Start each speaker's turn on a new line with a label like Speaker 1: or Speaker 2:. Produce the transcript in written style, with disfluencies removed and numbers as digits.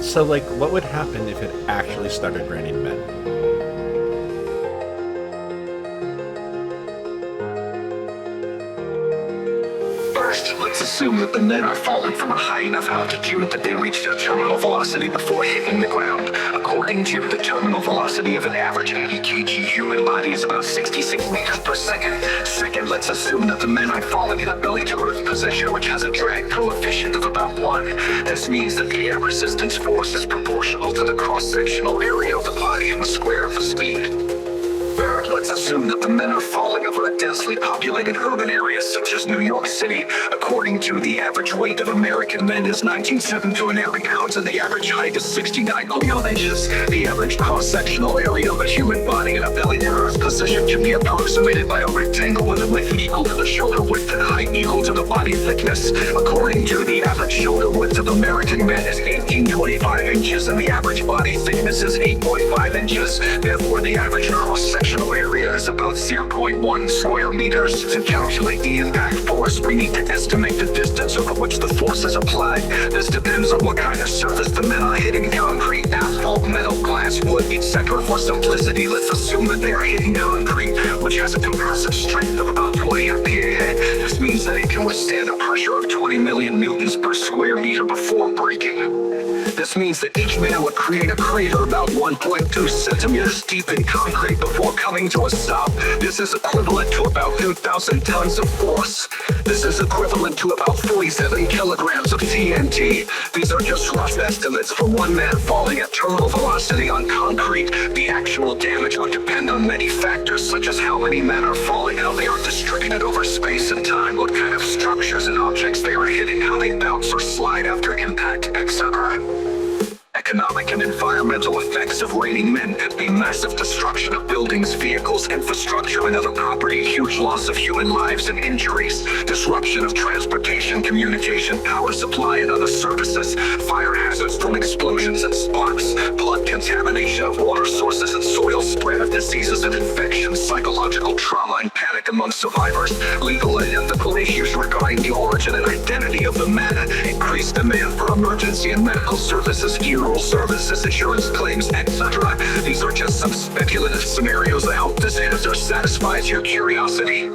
Speaker 1: So, like, what would happen if it actually started raining men?
Speaker 2: First, let's assume that the men are falling from a high enough altitude that they reach their terminal velocity before hitting the ground. According to the terminal velocity of an average 80 kg human body is about 66 meters per second. Second, let's assume that the men are falling in a belly-to-earth position, which has a drag coefficient of about 1. This means that the air resistance force is proportional to the cross-sectional area of the body and the square of the speed. Third, let's assume that the men are falling over a densely populated urban area such as New York City. According to the average weight of American men is 19.7 to an airy pounds and the average height is 69 inches. The average cross-sectional area of a human body in a belly-to-earth position can be approximated by a rectangle with a width equal to the shoulder width and height equal to the body thickness. According to the average shoulder width of American men is 18.25 inches and the average body thickness is 8.5 inches. Therefore, the average cross-sectional area is about 0.1 square meters. To calculate the impact force, we need to estimate the distance over which the force is applied. This depends on what kind of surface the men are hitting: concrete, asphalt, metal, glass, wood, etc. For simplicity, let's assume that they are hitting concrete, which has a compressive strength of about 20 MPa. This means that it can withstand a pressure of 20 million newtons per square meter before breaking. This means that each man would create a crater about 1.2 centimeters deep in concrete before coming to a stop. This is equivalent to about 2,000 tons of force. This is equivalent to about 47 kilograms of TNT. These are just rough estimates for one man falling at terminal velocity on concrete. The actual damage would depend on many factors, such as how many men are falling, how they are distributed over space and time, what kind of structures and objects they are hitting, how they bounce or slide after impact, etc. Economic and environmental effects of raining men could be massive destruction of buildings, vehicles, infrastructure, and other property, huge loss of human lives and injuries, disruption of transportation, communication, power supply, and other services, fire hazards from explosions and sparks, blood contamination of water sources and soil, spread of diseases and infections, psychological trauma and panic among survivors, legal and ethical issues regarding the origin and identity of the men, increased demand for emergency and medical services, funeral services, insurance claims, etc. These are just some speculative scenarios. I hope this answer satisfies your curiosity.